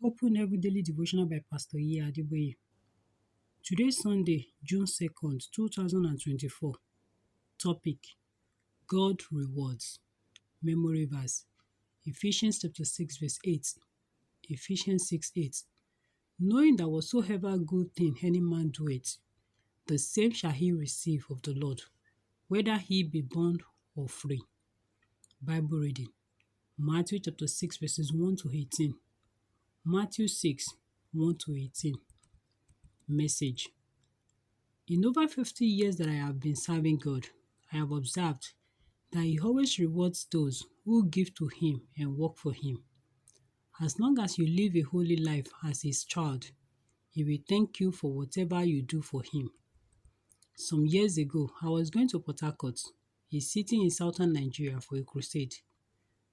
Open Every Daily Devotional by Pastor Iye Adeboye. Today is Sunday, June 2nd, 2024. Topic: God Rewards. Memory verse: Ephesians chapter 6 verse 8. Ephesians 6:8. Knowing that whatsoever good thing any man doeth, the same shall he receive of the Lord, whether he be bond or free. Bible reading: Matthew chapter 6 verses 1 to 18. Matthew 6, 1 to 18. Message: In over 50 years that I have been serving God, I have observed that He always rewards those who give to Him and work for Him. As long as you live a holy life as His child, He will thank you for whatever you do for Him. Some years ago, I was going to Port Harcourt, a city in southern Nigeria, for a crusade.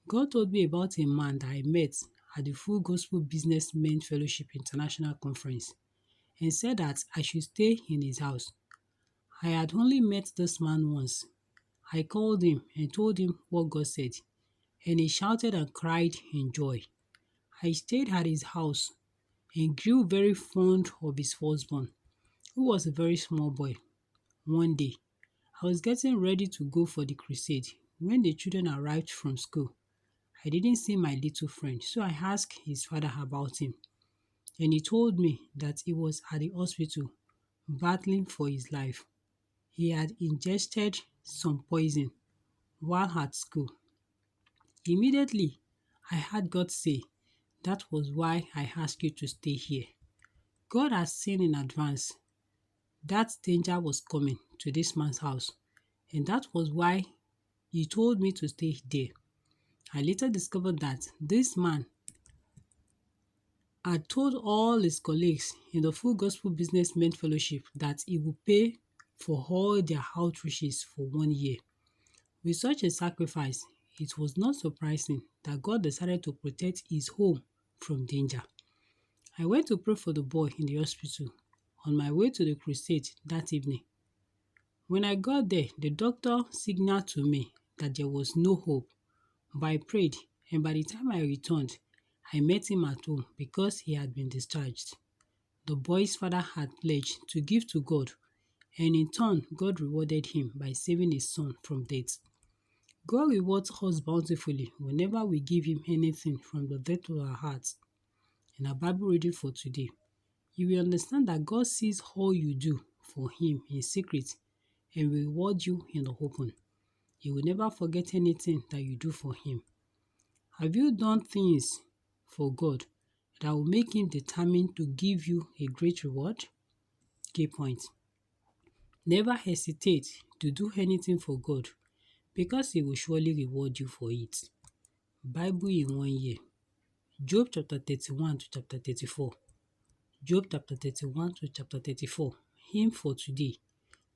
God told me about a man that I met at the Full Gospel Businessmen Fellowship International Conference and said that I should stay in his house. I had only met this man once. I called him and told him what God said, and he shouted and cried in joy. I stayed at his house and grew very fond of his firstborn, who was a very small boy. One day, I was getting ready to go for the crusade when the children arrived from school. I didn't see my little friend, so I asked his father about him, and he told me that he was at the hospital battling for his life. He had ingested some poison while at school. Immediately, I heard God say, "That was why I asked you to stay here." God has seen in advance that danger was coming to this man's house, and that was why He told me to stay there. I later discovered that this man had told all his colleagues in the Full Gospel Businessmen Fellowship that he would pay for all their outreaches for 1 year. With such a sacrifice, it was not surprising that God decided to protect his home from danger. I went to pray for the boy in the hospital on my way to the crusade that evening. When I got there, the doctor signaled to me that there was no hope, but I prayed, and by the time I returned, I met him at home because he had been discharged. The boy's father had pledged to give to God, and in turn, God rewarded him by saving his son from death. God rewards us bountifully whenever we give Him anything from the depth of our hearts. In our Bible reading for today, you will understand that God sees all you do for Him in secret and will reward you in the open. He will never forget anything that you do for Him. Have you done things for God that will make Him determined to give you a great reward? Key point: never hesitate to do anything for God, because He will surely reward you for it. Bible in 1 year. Job chapter 31 to chapter 34. Job chapter 31 to chapter 34. Hymn for today: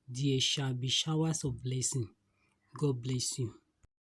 There shall be showers of blessing. God bless you.